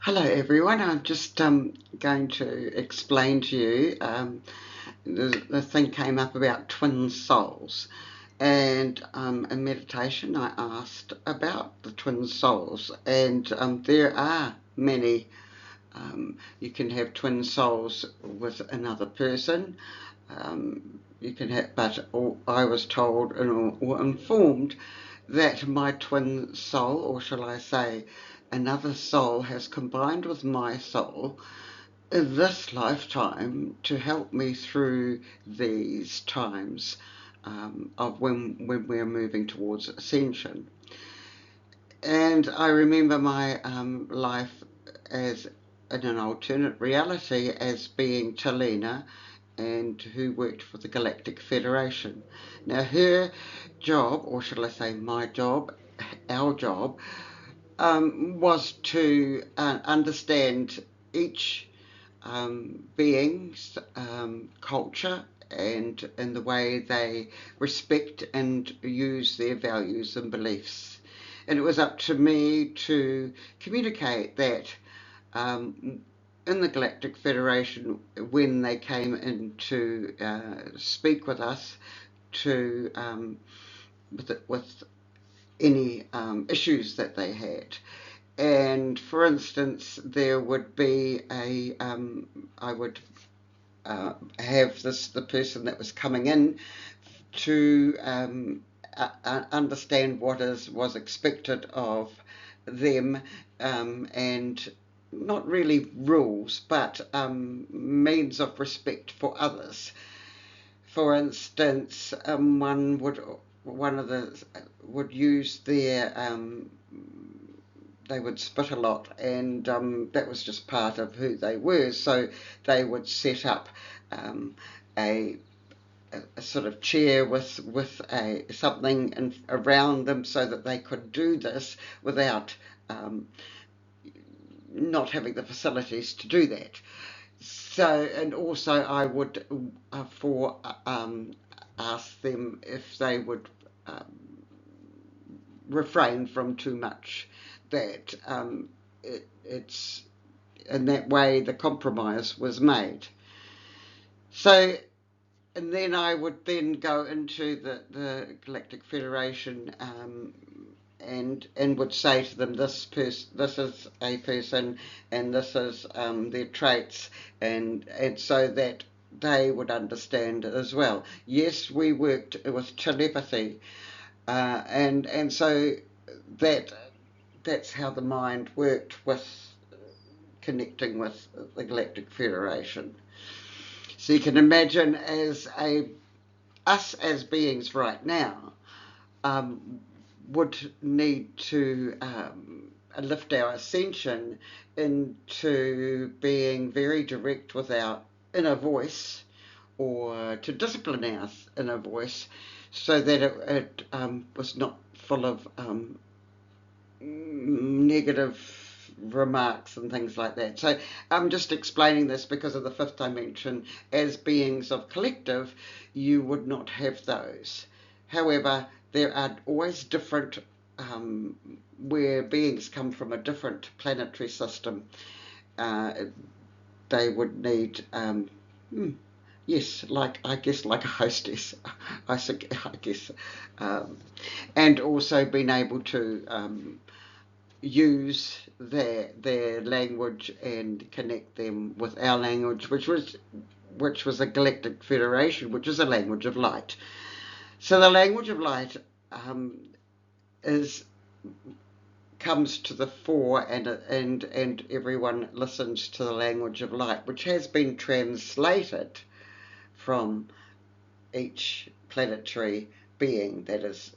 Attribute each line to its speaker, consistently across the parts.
Speaker 1: Hello everyone, I'm just going to explain to you, the thing came up about twin souls, and in meditation I asked about the twin souls, and there are many. You can have twin souls with another person. You can have, but I was told or informed that my twin soul, or shall I say, another soul, has combined with my soul in this lifetime to help me through these times of when we're moving towards ascension. And I remember my life as in an alternate reality as being TALINA, and who worked for the Galactic Federation. Now, her job, or should I say my job, our job, was to understand each being's culture and the way they respect and use their values and beliefs. And it was up to me to communicate that in the Galactic Federation when they came in to speak with us to with any issues that they had. And for instance, there would be I would have the person that was coming in to understand what was expected of them, and not really rules, but means of respect for others. For instance, one of the would use their they would spit a lot, and that was just part of who they were. So they would set up a sort of chair with something around them so that they could do this without not having the facilities to do that. So, and also I would ask them if they would refrain from too much. That it's in that way the compromise was made. So, and then I would then go into the Galactic Federation, and would say to them, this is a person, and this is their traits, and so that they would understand it as well. Yes, we worked with telepathy, and so that's how the mind worked with connecting with the Galactic Federation. So you can imagine us as beings right now would need to lift our ascension into being very direct with our inner voice, or to discipline our inner voice so that it was not full of negative remarks and things like that. So I'm just explaining this because of the fifth dimension. As beings of collective, you would not have those. However, there are always different, where beings come from a different planetary system, they would need, yes, like I guess like a hostess, I guess, and also being able to use their language and connect them with our language, which was a Galactic Federation, which is a language of light. So the language of light is comes to the fore, and everyone listens to the language of light, which has been translated from each planetary being that is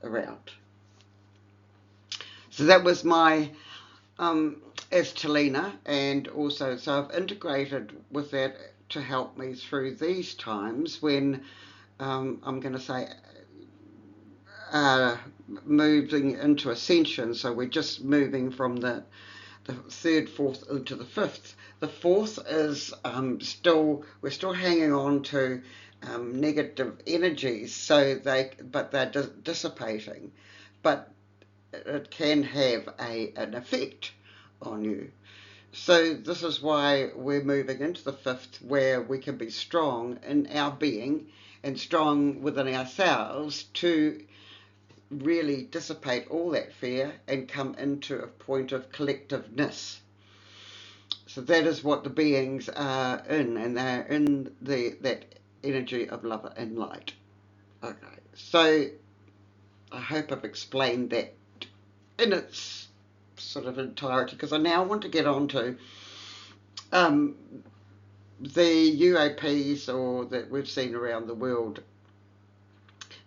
Speaker 1: around. So that was my as TALINA, and also so I've integrated with that to help me through these times when I'm going to say moving into ascension. So we're just moving from the third, fourth into the fifth. The fourth is we're still hanging on to negative energies, but they're dissipating. But it can have an effect on you. So this is why we're moving into the fifth, where we can be strong in our being and strong within ourselves to really dissipate all that fear and come into a point of collectiveness. So that is what the beings are in, and they're in that energy of love and light. Okay, so I hope I've explained that in its sort of entirety, because I now want to get on to um, the UAPs or that we've seen around the world.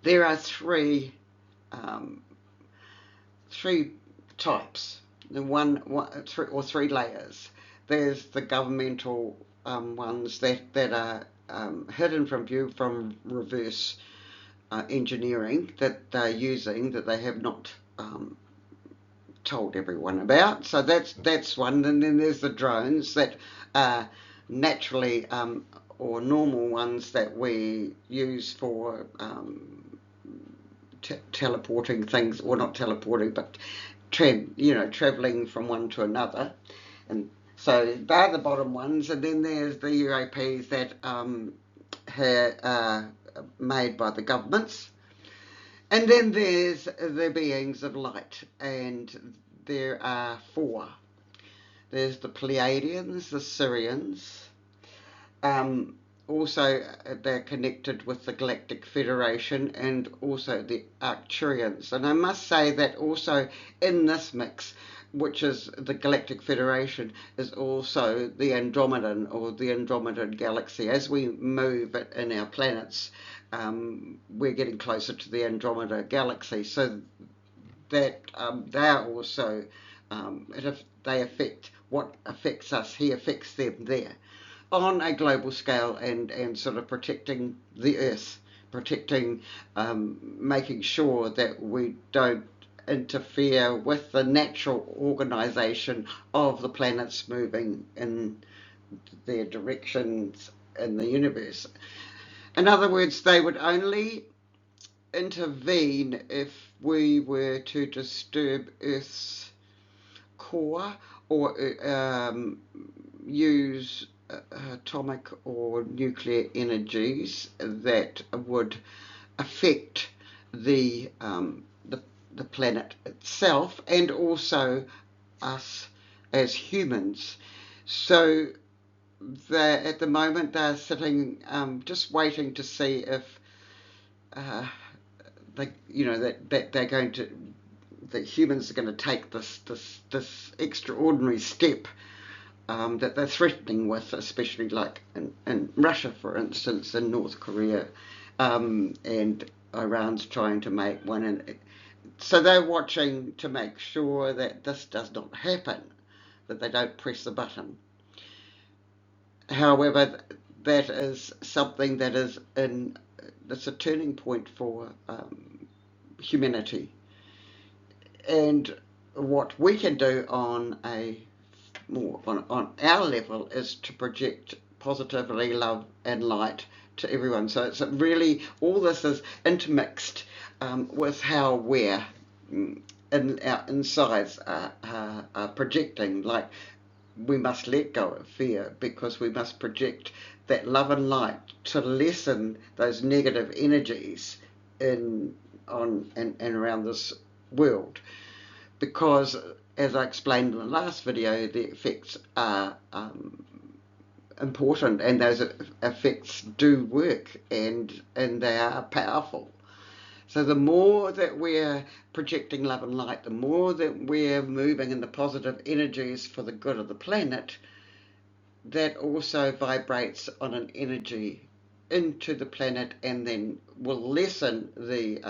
Speaker 1: There are three types, three layers. There's the governmental ones that are hidden from view from reverse engineering that they're using, that they have not told everyone about. So that's one. And then there's the drones that are naturally or normal ones that we use for teleporting things, or not teleporting, but traveling from one to another. And so they're the bottom ones. And then there's the UAPs that are made by the governments. And then there's the beings of light, and there are four. There's the Pleiadians, the Syrians. Also, they're connected with the Galactic Federation, and also the Arcturians. And I must say that also in this mix, which is the Galactic Federation, is also the Andromedan or the Andromedan galaxy. As we move in our planets, we're getting closer to the Andromeda galaxy, so that they are also, they affect what affects us here, affects them there on a global scale, and sort of protecting the Earth, protecting, making sure that we don't interfere with the natural organisation of the planets moving in their directions in the universe. In other words, they would only intervene if we were to disturb Earth's core, or use atomic or nuclear energies that would affect the planet itself, and also us as humans. So at the moment they're sitting just waiting to see if that they're going to, that humans are going to take this extraordinary step that they're threatening with, especially like in Russia, for instance, in North Korea, and Iran's trying to make one. And so they're watching to make sure that this does not happen, that they don't press the button. However, that is something that is that's a turning point for humanity. And what we can do on our level is to project positivity, love and light to everyone. So it's really, all this is intermixed with how we're in our insides are projecting. Like, we must let go of fear, because we must project that love and light to lessen those negative energies and around this world. Because, as I explained in the last video, the effects are important, and those effects do work, and they are powerful. So the more that we're projecting love and light, the more that we're moving in the positive energies for the good of the planet, that also vibrates on an energy into the planet, and then will lessen the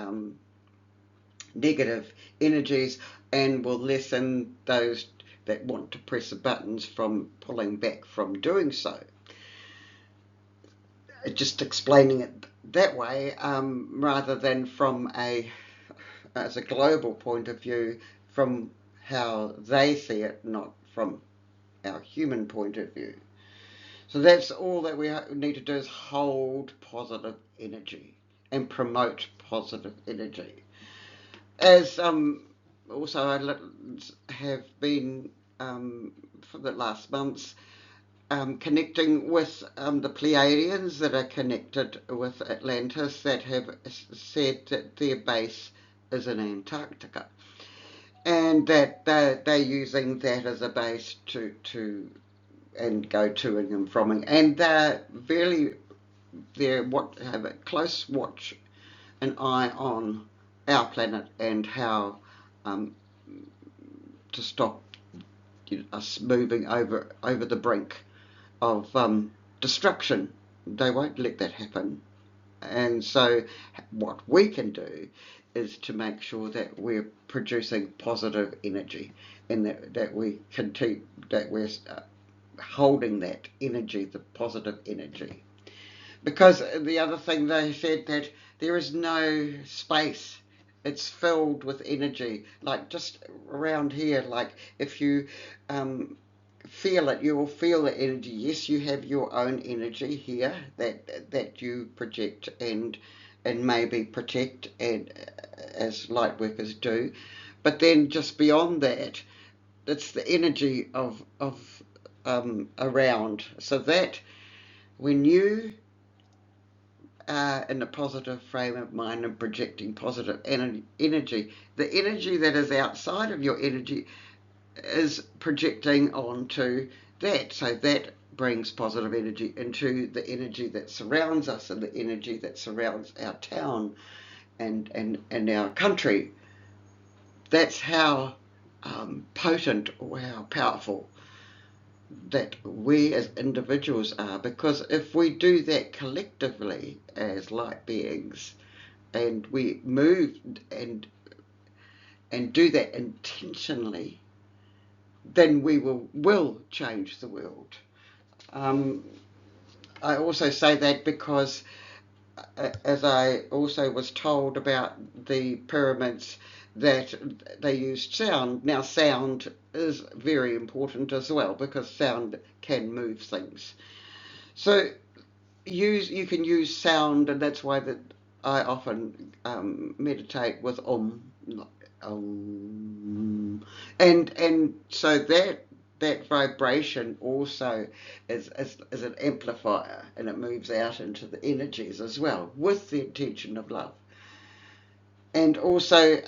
Speaker 1: negative energies, and will lessen those that want to press the buttons from pulling back from doing so. Just explaining it that way, rather than from as a global point of view, from how they see it, not from our human point of view. So that's all that we need to do, is hold positive energy and promote positive energy. As also I have been for the last months, connecting with the Pleiadians that are connected with Atlantis that have said that their base is in Antarctica, and that they're using that as a base to and go to and from, and they're what have a close watch an eye on our planet and how to stop us moving over the brink of destruction. They won't let that happen. And so what we can do is to make sure that we're producing positive energy, and that we continue, that we're holding that energy, the positive energy. Because the other thing they said, that there is no space. It's filled with energy. Like just around here, like if you feel it, you will feel the energy. Yes, you have your own energy here that you project and maybe protect, and as light workers do. But then just beyond that, it's the energy of around. So that when you in a positive frame of mind and projecting positive energy, the energy that is outside of your energy is projecting onto that. So that brings positive energy into the energy that surrounds us and the energy that surrounds our town and our country. That's how potent or how powerful that we as individuals are, because if we do that collectively as light beings, and we move and do that intentionally, then we will change the world. I also say that because as I also was told about the pyramids, that they used sound. Now sound is very important as well, because sound can move things. So you can use sound, and that's why that I often meditate with and so that vibration also is an amplifier, and it moves out into the energies as well with the intention of love. And also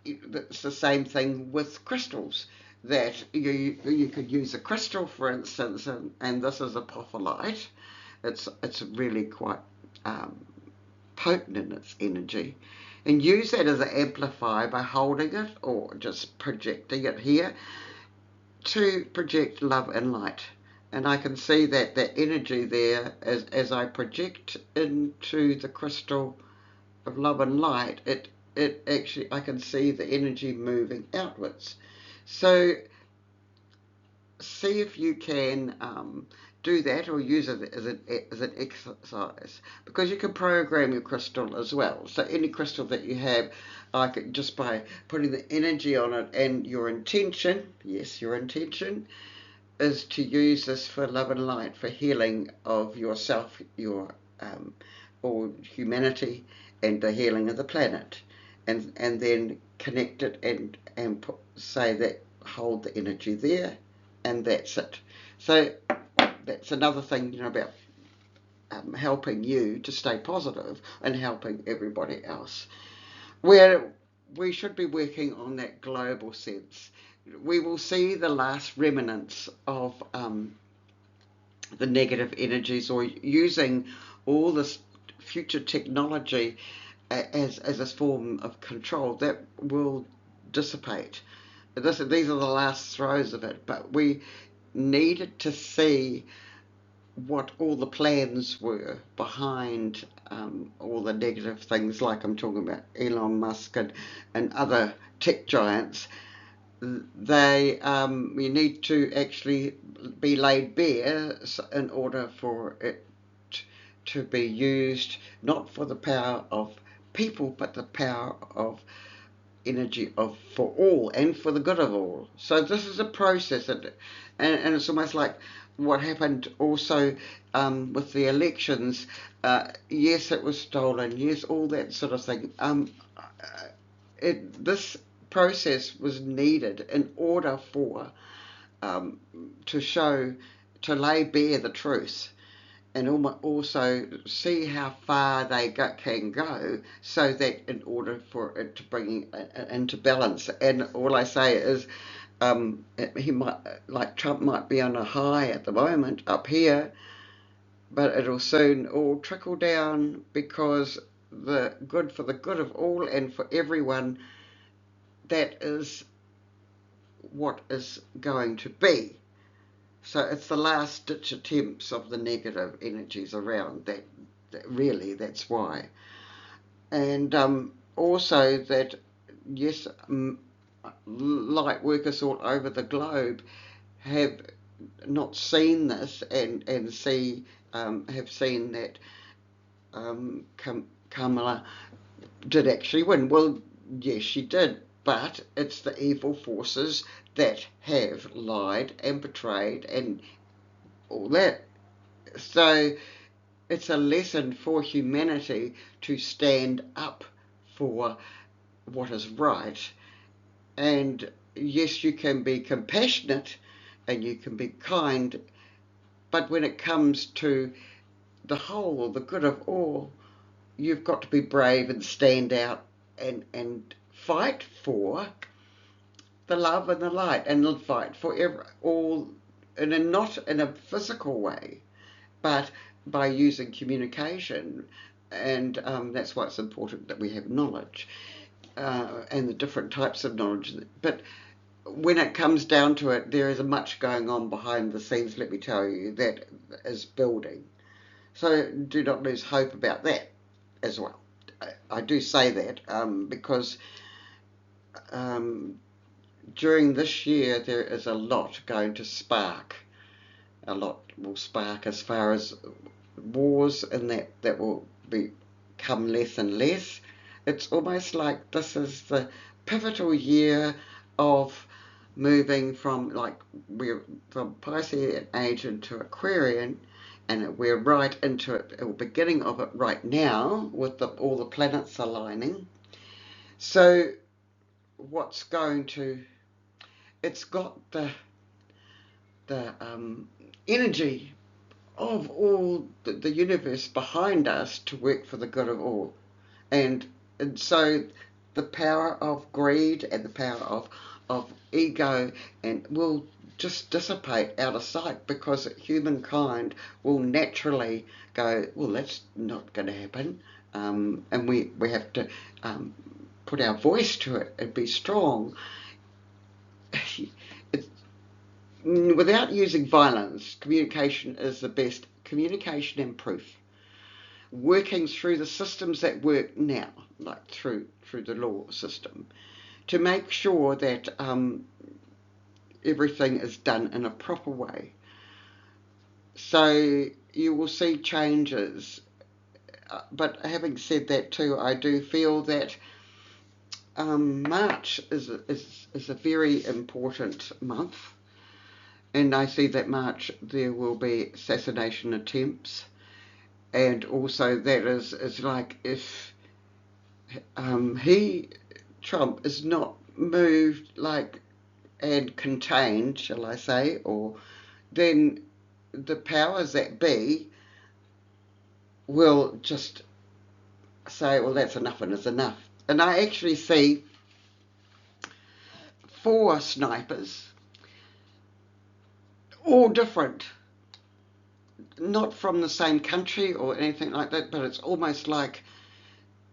Speaker 1: it's the same thing with crystals, that you could use a crystal, for instance, and this is apophyllite. It's really quite potent in its energy, and use that as an amplifier by holding it or just projecting it here to project love and light. And I can see that energy there, as I project into the crystal of love and light, it actually, I can see the energy moving outwards. So see if you can do that, or use it as an exercise, because you can program your crystal as well. So any crystal that you have, like just by putting the energy on it and your intention, yes, your intention is to use this for love and light, for healing of yourself, your or humanity, and the healing of the planet, and then connect it and say that, hold the energy there, and that's it. So that's another thing, about helping you to stay positive and helping everybody else. Where we should be working on that global sense. We will see the last remnants of the negative energies, or using all this future technology as a form of control that will dissipate. These are the last throes of it, but we needed to see what all the plans were behind all the negative things, like I'm talking about Elon Musk and other tech giants. We need to actually be laid bare in order for it to be used, not for the power of people, but the power of energy for all and for the good of all. So this is a process, and it's almost like what happened also with the elections. Yes, it was stolen. Yes, all that sort of thing. This process was needed in order for to lay bare the truth, and also see how far they can go, so that in order for it to bring into balance. And all I say is, he might, like Trump might be on a high at the moment up here, but it'll soon all trickle down, because for the good of all and for everyone, that is what is going to be. So it's the last ditch attempts of the negative energies around that really, that's why. And also that, yes, light workers all over the globe have not seen this, and have seen that Kamala did actually win. Well, yes, she did, but it's the evil forces that have lied and betrayed and all that. So it's a lesson for humanity to stand up for what is right. And yes, you can be compassionate and you can be kind, but when it comes to the whole, the good of all, you've got to be brave and stand out and fight for the love and the light, and fight for all, and not in a physical way, but by using communication. And that's why it's important that we have knowledge, and the different types of knowledge. But when it comes down to it, there is much going on behind the scenes, let me tell you, that is building. So do not lose hope about that as well. I do say that because during this year there is a lot going to spark. A lot will spark as far as wars, and that will become less and less. It's almost like this is the pivotal year of moving from Piscean age into Aquarian, and we're right into it, the beginning of it right now, with all the planets aligning. So what's going to, it's got the energy of all the universe behind us to work for the good of all. And so the power of greed and the power of ego and will just dissipate out of sight, because humankind will naturally go, well, that's not going to happen. And we have to put our voice to it and be strong. Without using violence, communication is the best. Communication and proof. Working through the systems that work now, like through the law system, to make sure that everything is done in a proper way. So you will see changes. But having said that too, I do feel that March is a very important month. And I see that March there will be assassination attempts, and also that is like, if Trump is not moved and contained, shall I say, or then the powers that be will just say, well, that's enough and it's enough. And I actually see 4 snipers, all different, not from the same country or anything like that, but it's almost like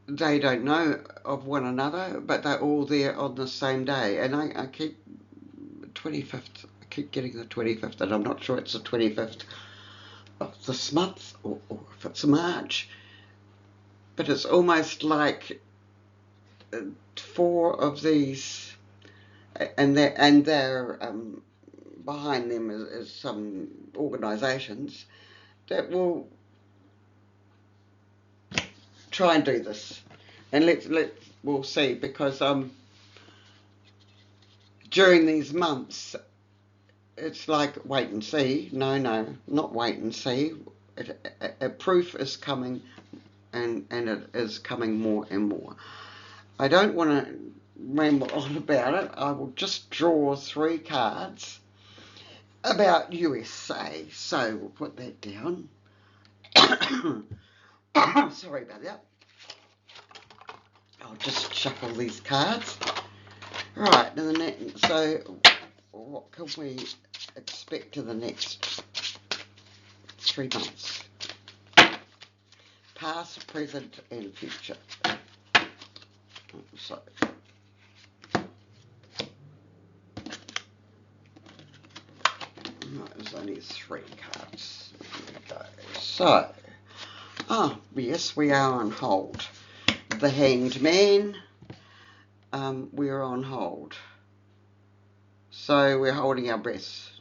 Speaker 1: they don't know of one another, but they're all there on the same day. And I keep 25th, I keep getting the 25th, and I'm not sure it's the 25th of this month or if it's March, but it's almost like 4 of these, and they're behind them is some organisations that will try and do this, and we'll see, because during these months it's like wait and see. No, not wait and see. A proof is coming, and it is coming more and more. I don't want to ramble on about it. I will just draw 3 cards, about USA. So we'll put that down. Sorry about that. I'll just shuffle these cards. Right, so what can we expect in the next 3 months? Past, present and future. So there's only 3 cards. There we go. So, yes, we are on hold. The Hanged Man, we're on hold. So we're holding our breaths.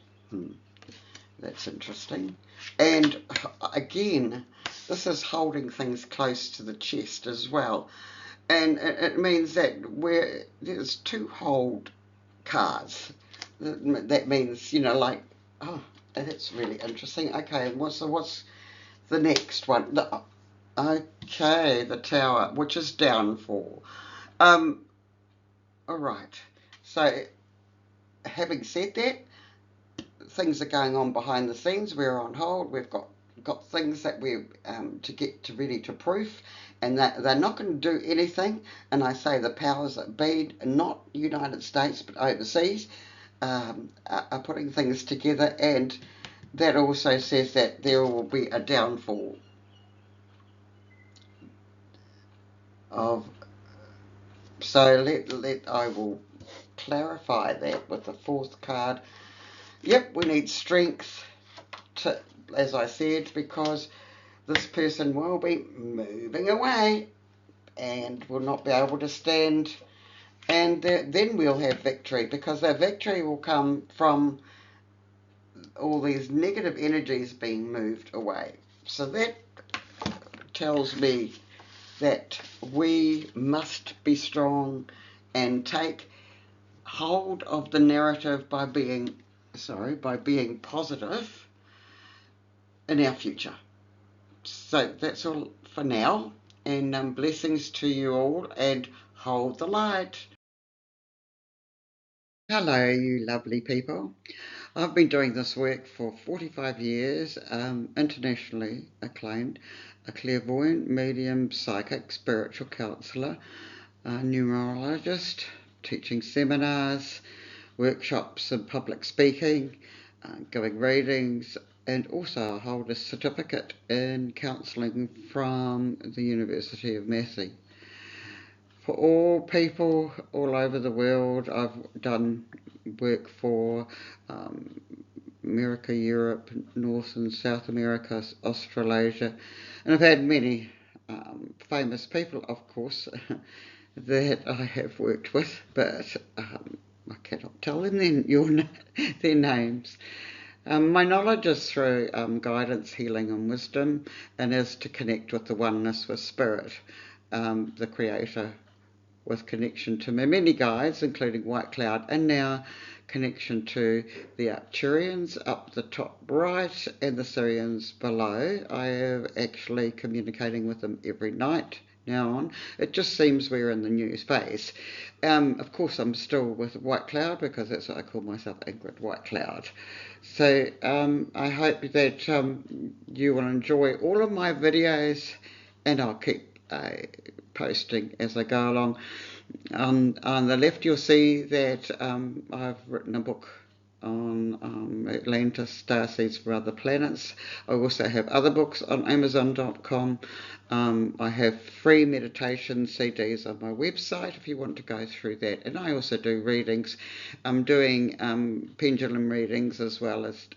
Speaker 1: That's interesting. And again, this is holding things close to the chest as well. And it means that there's 2 hold cards. That means, like, that's really interesting. Okay, so what's the next one? Okay, the Tower, which is downfall. All right. So, having said that, things are going on behind the scenes. We're on hold. We've got things that we're to get ready to proof, and that they're not going to do anything. And I say the powers that be, not United States but overseas, are putting things together, and that also says that there will be a downfall of. So I will clarify that with the 4th card. Yep, we need strength to, as I said, because this person will be moving away and will not be able to stand, and then we'll have victory, because that victory will come from all these negative energies being moved away. So that tells me that we must be strong and take hold of the narrative by being positive in our future. So that's all for now, and blessings to you all, and hold the light. Hello, you lovely people. I've been doing this work for 45 years, internationally acclaimed, a clairvoyant, medium, psychic, spiritual counsellor, a numerologist, teaching seminars, workshops and public speaking, giving readings, and also I hold a certificate in counselling from the University of Massey. For all people all over the world, I've done work for America, Europe, North and South America, Australasia, and I've had many famous people, of course, that I have worked with, but I cannot tell them their names. My knowledge is through guidance, healing and wisdom, and is to connect with the oneness with Spirit, the Creator, with connection to my many guides, including White Cloud, and now connection to the Arcturians up the top right and the Syrians below. I am actually communicating with them every night now on. It just seems we're in the new space. Of course, I'm still with White Cloud, because that's what I call myself, Ingrid White Cloud. So I hope that you will enjoy all of my videos, and I'll keep posting as I go along. On the left, you'll see that I've written a book on Atlantis, starseeds for other planets. I also have other books on Amazon.com. I have free meditation CDs on my website if you want to go through that. And I also do readings. I'm doing pendulum readings as well as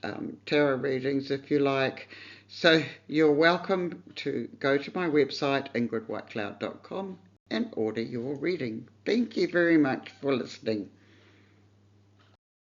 Speaker 1: tarot readings, if you like. So you're welcome to go to my website, ingridwhitecloud.com, and order your reading. Thank you very much for listening.